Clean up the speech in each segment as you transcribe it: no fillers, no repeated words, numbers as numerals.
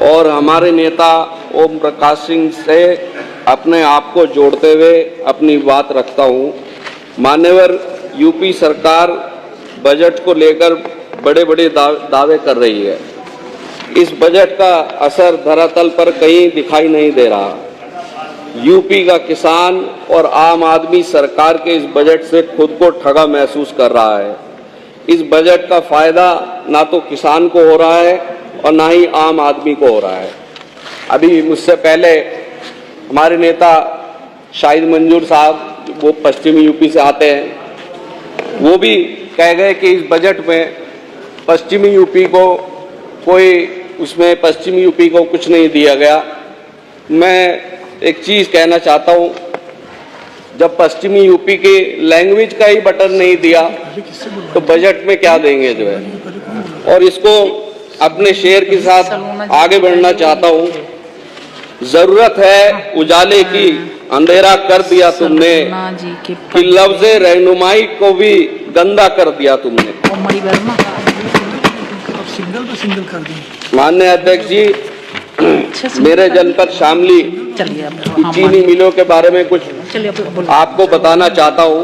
और हमारे नेता ओम प्रकाश सिंह से अपने आप को जोड़ते हुए अपनी बात रखता हूँ। मान्यवर यूपी सरकार बजट को लेकर बड़े बड़े दावे कर रही है। इस बजट का असर धरातल पर कहीं दिखाई नहीं दे रहा। यूपी का किसान और आम आदमी सरकार के इस बजट से खुद को ठगा महसूस कर रहा है। इस बजट का फायदा ना तो किसान को हो रहा है और ना ही आम आदमी को हो रहा है। अभी मुझसे पहले हमारे नेता शाहिद मंजूर साहब, वो पश्चिमी यूपी से आते हैं, वो भी कह गए कि इस बजट में पश्चिमी यूपी को उसमें पश्चिमी यूपी को कुछ नहीं दिया गया। मैं एक चीज़ कहना चाहता हूँ, जब पश्चिमी यूपी की लैंग्वेज का ही बटन नहीं दिया तो बजट में क्या देंगे जो है। और इसको अपने शेर के साथ आगे बढ़ना चाहता हूँ। जरूरत है उजाले की, अंधेरा कर दिया तुमने, कि लफ्ज़े रहनुमाई को भी गंदा कर दिया तुमने। माननीय अध्यक्ष जी, मेरे जनपद शामली चीनी मिलों के बारे में कुछ आपको बताना चाहता हूँ।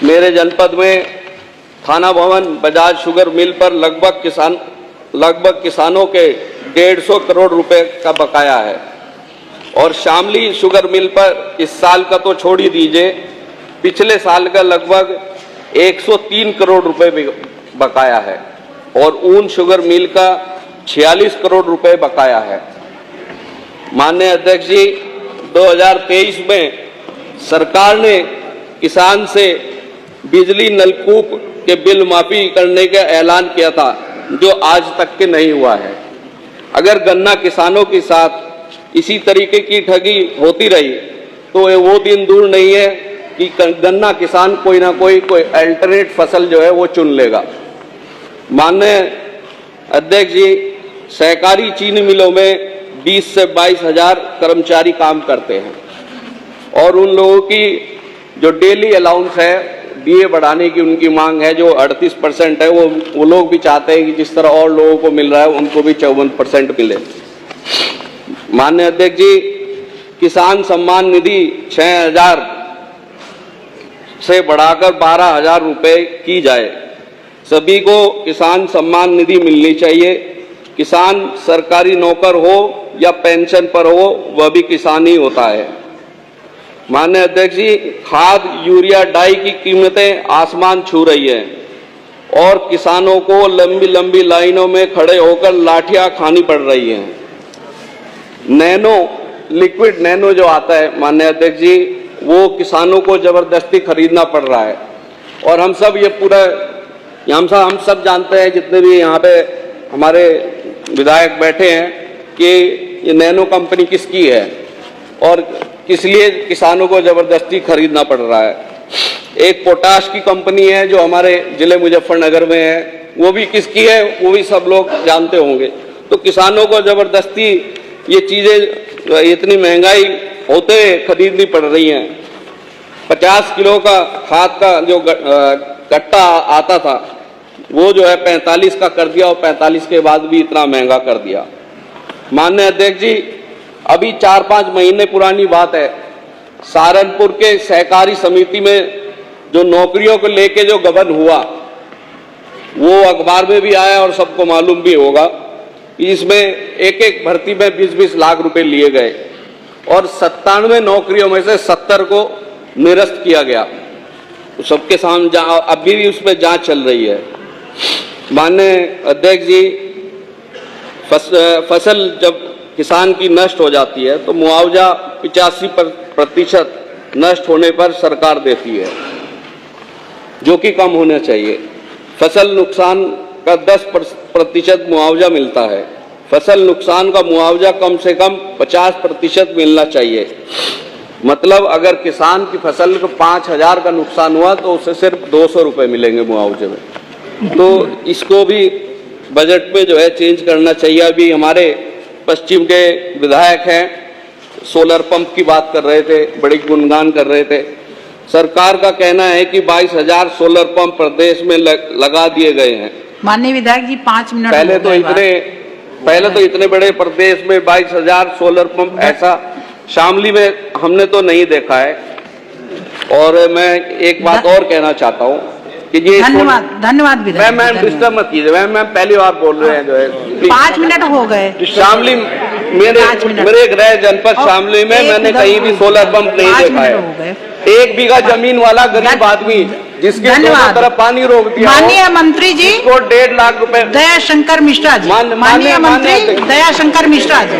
मेरे जनपद में थाना भवन बजाज शुगर मिल पर लगभग किसानों के 150 करोड़ रुपए का बकाया है और शामली शुगर मिल पर इस साल का तो छोड़ ही दीजिए, पिछले साल का लगभग 103 करोड़ रुपए बकाया है और ऊन शुगर मिल का 46 करोड़ रुपए बकाया है। माननीय अध्यक्ष जी, 2023 में सरकार ने किसान से बिजली नलकूप के बिल माफी करने का ऐलान किया था, जो आज तक के नहीं हुआ है। अगर गन्ना किसानों के साथ इसी तरीके की ठगी होती रही तो वो दिन दूर नहीं है कि गन्ना किसान कोई ना कोई अल्टरनेट फसल जो है वो चुन लेगा। माननीय अध्यक्ष जी, सहकारी चीनी मिलों में 20 से 22 हजार कर्मचारी काम करते हैं और उन लोगों की जो डेली अलाउंस है, डीए बढ़ाने की उनकी मांग है जो 38% है। वो लोग भी चाहते हैं कि जिस तरह और लोगों को मिल रहा है उनको भी 54% मिले। माननीय अध्यक्ष जी, किसान सम्मान निधि 6,000 से बढ़ाकर 12,000 रुपए की जाए। सभी को किसान सम्मान निधि मिलनी चाहिए। किसान सरकारी नौकर हो या पेंशन पर हो, वह भी किसान ही होता है। माननीय अध्यक्ष जी, खाद, यूरिया, डाई की कीमतें आसमान छू रही हैं और किसानों को लंबी लंबी लाइनों में खड़े होकर लाठियां खानी पड़ रही हैं। लिक्विड नैनो जो आता है माननीय अध्यक्ष जी, वो किसानों को जबरदस्ती खरीदना पड़ रहा है और हम सब जानते हैं, जितने भी यहाँ पे हमारे विधायक बैठे हैं, कि ये नैनो कंपनी किसकी है और किस लिए किसानों को जबरदस्ती खरीदना पड़ रहा है। एक पोटाश की कंपनी है जो हमारे जिले मुजफ्फरनगर में है, वो भी किसकी है वो भी सब लोग जानते होंगे। तो किसानों को जबरदस्ती ये चीज़ें इतनी महंगाई होते खरीदनी पड़ रही हैं। 50 किलो का खाद का जो कट्टा आता था वो जो है 45 का कर दिया और 45 के बाद भी इतना महंगा कर दिया। माननीय अध्यक्ष जी, अभी 4-5 महीने पुरानी बात है, सहारनपुर के सहकारी समिति में जो नौकरियों को लेके जो गबन हुआ वो अखबार में भी आया और सबको मालूम भी होगा। इसमें एक भर्ती में 20-20 लाख रुपए लिए गए और 97 नौकरियों में से 70 को निरस्त किया गया। सबके सामने अभी भी उसमें जांच चल रही है। माननीय अध्यक्ष जी, फसल जब किसान की नष्ट हो जाती है तो मुआवजा 85% नष्ट होने पर सरकार देती है, जो कि कम होना चाहिए। फसल नुकसान का 10% मुआवजा मिलता है। फसल नुकसान का मुआवजा कम से कम 50% मिलना चाहिए। मतलब अगर किसान की फसल को 5,000 का नुकसान हुआ तो उसे सिर्फ 200 रुपये मिलेंगे मुआवजे में। तो इसको भी बजट में जो है चेंज करना चाहिए। अभी हमारे पश्चिम के विधायक हैं, सोलर पंप की बात कर रहे थे, बड़ी गुणगान कर रहे थे। सरकार का कहना है कि 22,000 सोलर पंप प्रदेश में लगा दिए गए हैं। माननीय विधायक जी 5 मिनट पहले तो इतने पहले तो इतने बड़े प्रदेश में 22,000 सोलर पंप ऐसा शामली में हमने तो नहीं देखा है। और मैं एक बात और कहना चाहता हूँ कि ये धन्यवाद विधायक। मैम डिस्टर्ब मत कीजिए मैम पहली बार बोल रहे हैं जो है 5 मिनट हो गए। शामली मेरे गृह जनपद शामली में मैंने कहीं भी सोलर पंप नहीं देखा है। 1 बीघा जमीन वाला गरीब आदमी जिसके दोनों तरफ पानी रोक दिया। माननीय मंत्री जी को 1.5 लाख रुपए दयाशंकर मिश्रा जी, माननीय मंत्री दयाशंकर मिश्रा जी,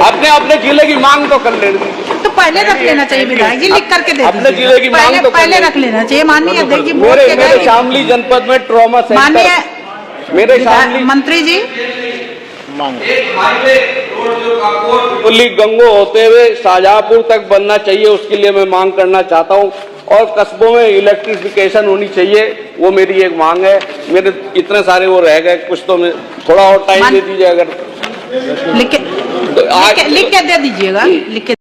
अपने जिले की मांग तो कर लेना, तो पहले रख लेना चाहिए विधायक जी, लिख करके दे अपने जिले की मांग तो पहले रख लेना चाहिए। माननीय अध्यक्ष जी मेरे शामली जनपद में ट्रॉमा सेंटर, माननीय मेरे शामली मंत्री जी पुली गंगो होते हुए शाहजहांपुर तक बनना चाहिए, उसके लिए मैं मांग करना चाहता हूं। और कस्बों में इलेक्ट्रिफिकेशन होनी चाहिए, वो मेरी एक मांग है। मेरे इतने सारे वो रह गए, कुछ तो थोड़ा और टाइम दे दीजिए अगर लिख के दे दीजिएगा, लिख के